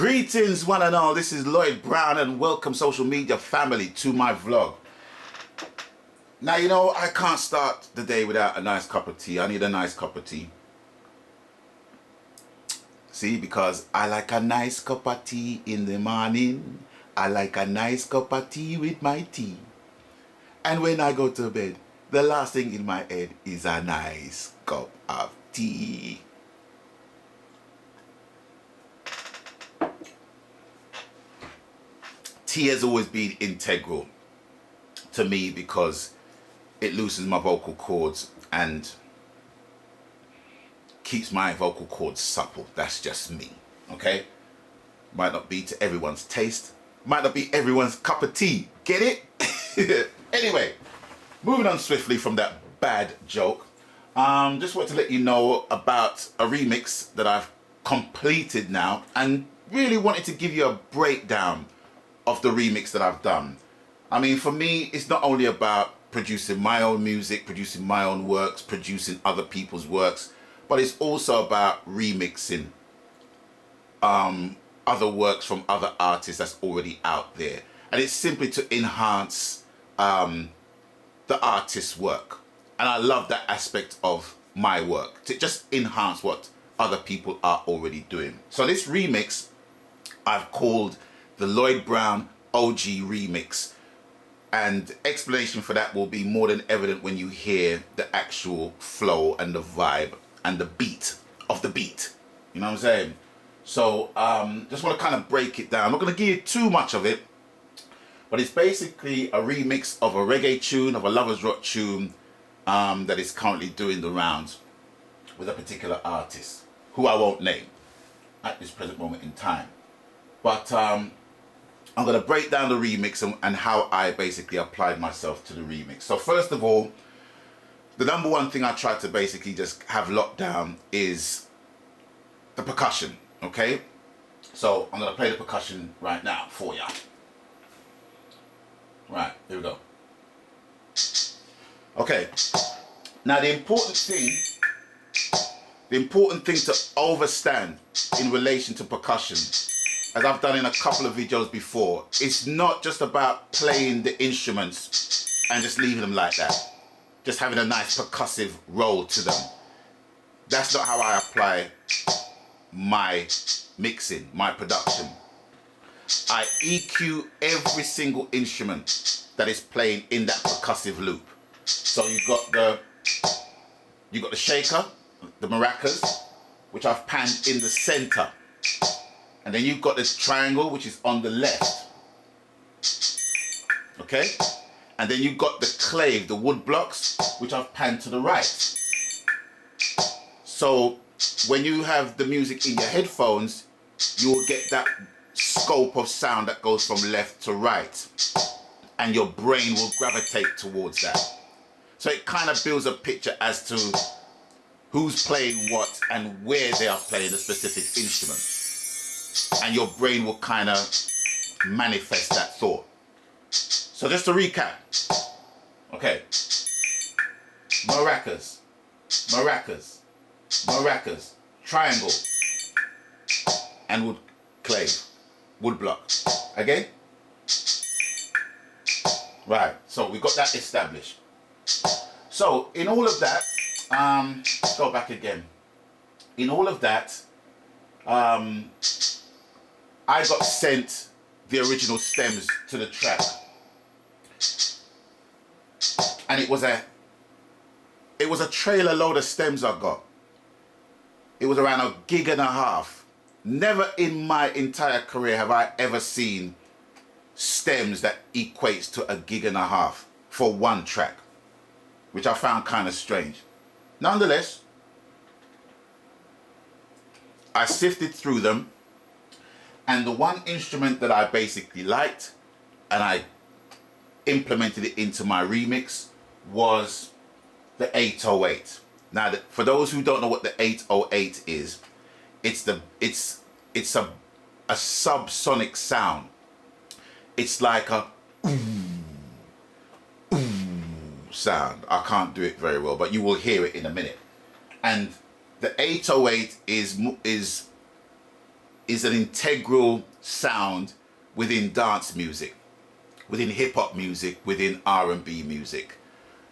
Greetings one and all, this is Lloyd Brown and welcome social media family to my vlog. Now you know I can't start the day without a nice cup of tea. I need a nice cup of tea. See, because I like a nice cup of tea in the morning. I like a nice cup of tea with my tea. And when I go to bed, the last thing in my head is a nice cup of tea. Tea has always been integral to me because it loosens my vocal cords and keeps my vocal cords supple. That's just me, okay? Might not be to everyone's taste, might not be everyone's cup of tea. Get it? Anyway, moving on swiftly from that bad joke, just want to let you know about a remix that I've completed now and really wanted to give you a breakdown of the remix that I've done. I mean, for me, it's not only about producing my own music, producing my own works, producing other people's works, but it's also about remixing other works from other artists that's already out there. And it's simply to enhance the artist's work. And I love that aspect of my work, to just enhance what other people are already doing. So this remix I've called the Lloyd Brown OG remix, and explanation for that will be more than evident when you hear the actual flow and the vibe and the beat of the beat. You know what I'm saying? So just want to kind of break it down. I'm not going to give you too much of it, but it's basically a remix of a reggae tune, of a lovers rock tune that is currently doing the rounds with a particular artist who I won't name at this present moment in time. But I'm going to break down the remix and how I basically applied myself to the remix. So first of all, the number one thing I try to basically just have locked down is the percussion, okay? So I'm going to play the percussion right now for ya. Right, here we go. Okay, now the important thing to understand in relation to percussion, as I've done in a couple of videos before, it's not just about playing the instruments and just leaving them like that, just having a nice percussive roll to them. That's not how I apply my mixing, my production. I EQ every single instrument that is playing in that percussive loop. So you've got the shaker, the maracas, which I've panned in the center. And then you've got this triangle, which is on the left. Okay? And then you've got the clave, the wood blocks, which I've panned to the right. So when you have the music in your headphones, you will get that scope of sound that goes from left to right. And your brain will gravitate towards that. So it kind of builds a picture as to who's playing what and where they are playing a specific instrument. And your brain will kind of manifest that thought. So just to recap, okay, maracas, maracas, maracas, triangle, and wood clave, wood block. Again? Right, so we got that established. So in all of that, let's go back again. In all of that, I got sent the original stems to the track, and it was a trailer load of stems I got. It was around 1.5 gigs. Never in my entire career have I ever seen stems that equates to 1.5 gigs for one track, which I found kind of strange. Nonetheless, I sifted through them, and the one instrument that I basically liked and I implemented it into my remix was the 808. Now, for those who don't know what the 808 is, it's a subsonic sound. It's like a sound. I can't do it very well, but you will hear it in a minute. And the 808 is is an integral sound within dance music, within hip hop music, within R&B music.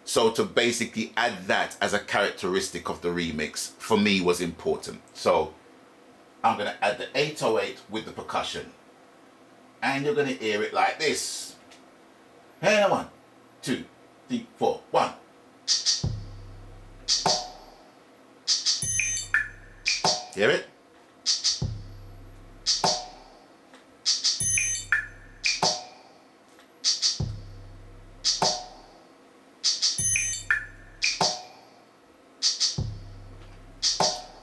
So to basically add that as a characteristic of the remix for me was important. So I'm going to add the 808 with the percussion. And you're going to hear it like this. Hey, 1, 2, 3, 4, 1. Hear it?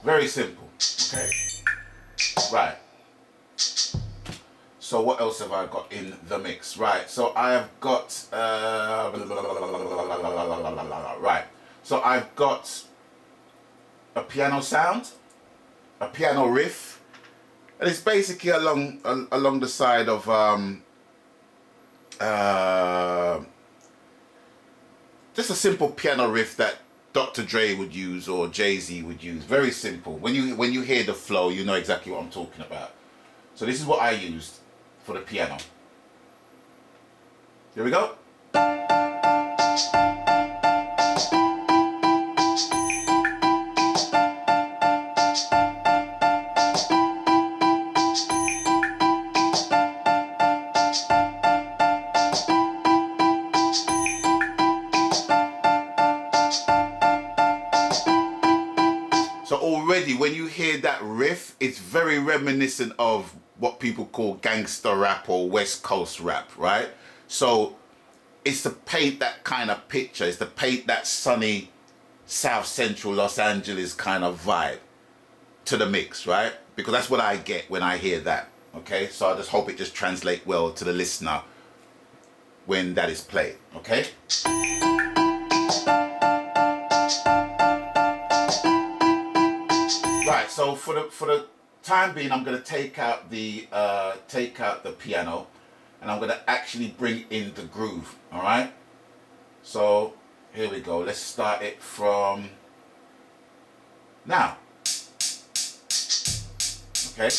Very simple, okay? Right. So what else have I got in the mix? Right, so I have got, right. So I've got a piano sound, a piano riff, and it's basically along the side of just a simple piano riff that Dr. Dre would use or Jay-Z would use. Very simple. When you hear the flow, you know exactly what I'm talking about. So this is what I used for the piano. Here we go. So already when you hear that riff, it's very reminiscent of what people call gangster rap or West Coast rap, right? So it's to paint that kind of picture, it's to paint that sunny South Central Los Angeles kind of vibe to the mix, right? Because that's what I get when I hear that, okay? So I just hope it just translates well to the listener when that is played, okay? Right, so for the time being, I'm going to take out the piano, and I'm going to actually bring in the groove. All right. So here we go. Let's start it from now. Okay.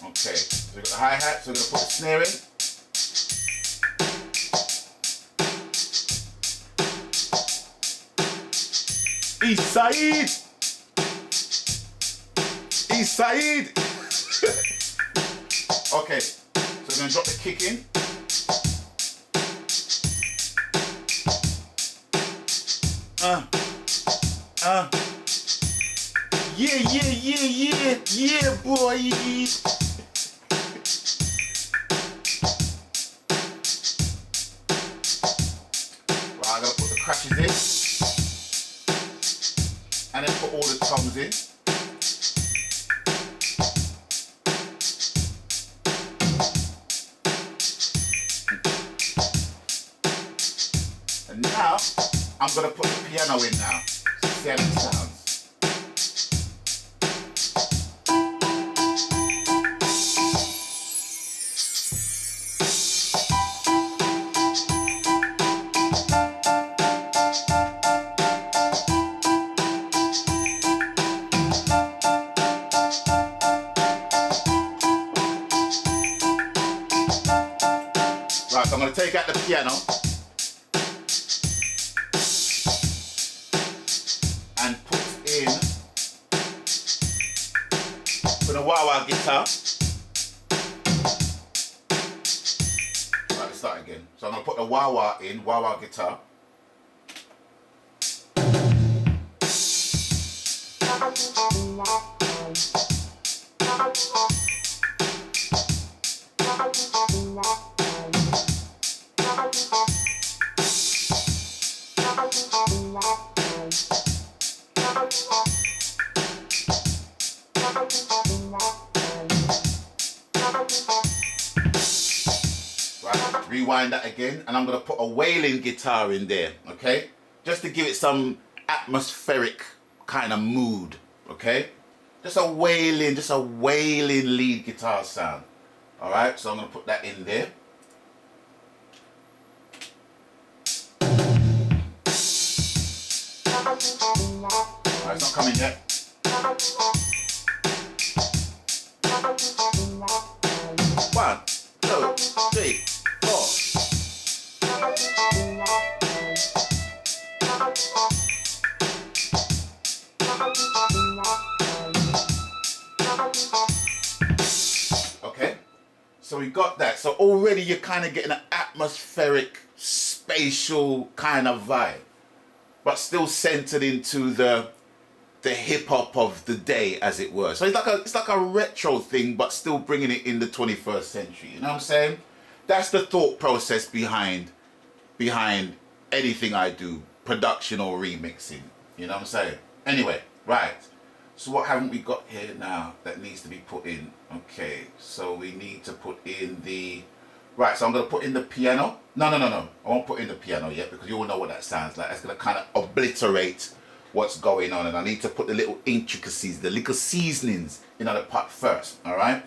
Okay. So we've got the hi-hat. So we're going to put the snare in. East Side! East Side! Okay, so we're going to drop the kick in. Yeah, boy! Right, I'm going to put the crashes in. And then put all the toms in. And now, I'm going to put the piano in now. See how it sounds. Right, so I'm going to take out the piano and put in the wah-wah guitar. Right, let's start again. So I'm going to put the wah-wah in, wah-wah guitar. Right, rewind that again, and I'm going to put a wailing guitar in there, okay? Just to give it some atmospheric kind of mood, okay? Just a wailing lead guitar sound. All right, so I'm going to put that in there. All right, it's not coming yet. One, two, three, four. Okay, so we got that. So already you're kind of getting an atmospheric, spatial kind of vibe, but still centered into the hip hop of the day, as it were. So it's like a retro thing, but still bringing it in the 21st century. You know what I'm saying? That's the thought process behind anything I do, production or remixing. You know what I'm saying? Anyway, right. So what haven't we got here now that needs to be put in? Okay, so we need to put in the... Right, so I'm going to put in the piano. No. I won't put in the piano yet because you all know what that sounds like. That's going to kind of obliterate what's going on. And I need to put the little intricacies, the little seasonings in the pot first, all right?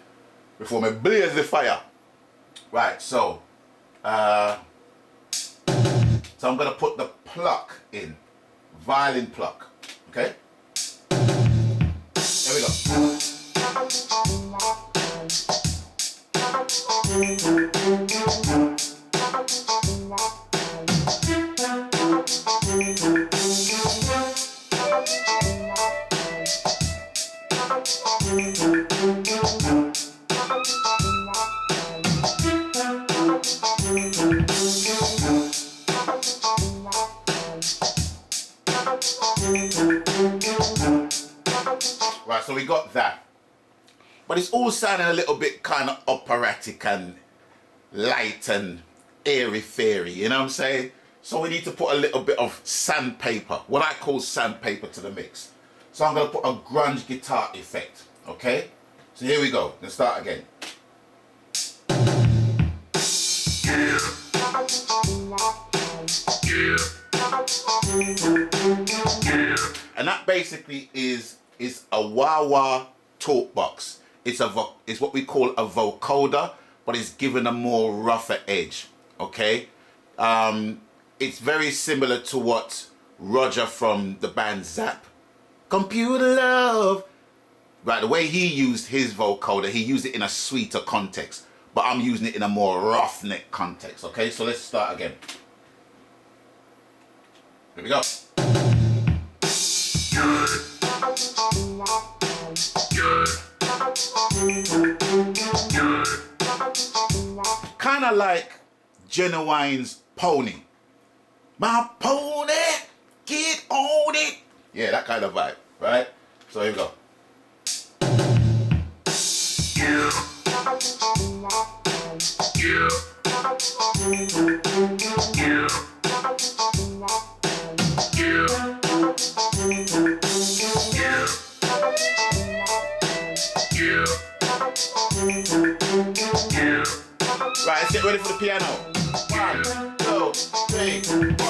Before I blaze the fire. Right, so... so I'm going to put the pluck in. Violin pluck, okay? There we go. Right, so we got that. But it's all sounding a little bit kind of operatic and light and airy-fairy, you know what I'm saying? So we need to put a little bit of sandpaper, what I call sandpaper, to the mix. So I'm going to put a grunge guitar effect, okay? So here we go. Let's start again. And that basically is a wah-wah talk box. It's what we call a vocoder, but it's given a more rougher edge, okay? It's very similar to what Roger from the band Zap, Computer Love, right, the way he used his vocoder, he used it in a sweeter context, but I'm using it in a more roughneck context, okay? So let's start again. Here we go. Kind of like Genuine's Pony. My pony, get on it. Yeah, that kind of vibe, right? So here we go. Right, let's get ready for the piano. 1, 2, 3, 4.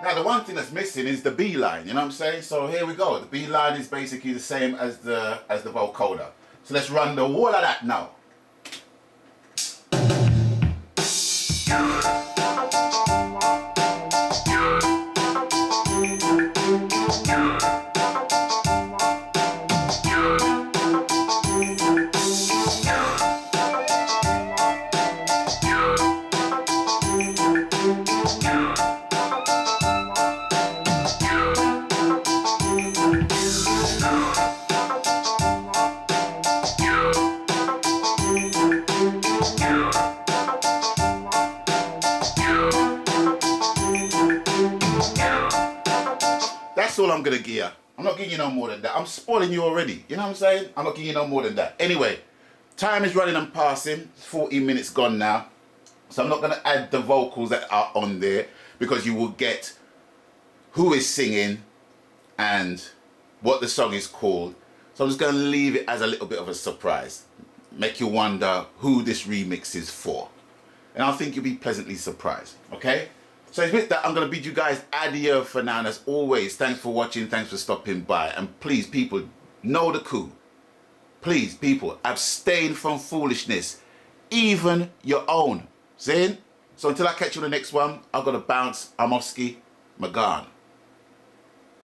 Now the one thing that's missing is the B line, you know what I'm saying? So here we go. The B line is basically the same as the vocoder. So let's run the whole of that now. That's all I'm gonna give you. I'm not giving you no more than that. I'm spoiling you already. You know what I'm saying? I'm not giving you no more than that. Anyway, time is running and passing. 40 minutes gone now. So I'm not gonna add the vocals that are on there because you will get who is singing and what the song is called. So I'm just gonna leave it as a little bit of a surprise. Make you wonder who this remix is for. And I think you'll be pleasantly surprised, okay? So it's with that, I'm going to bid you guys adieu for now. And as always, thanks for watching. Thanks for stopping by. And please, people, know the coup. Please, people, abstain from foolishness. Even your own. Saying? So until I catch you on the next one, I've got to bounce. I'm Oski. Magan.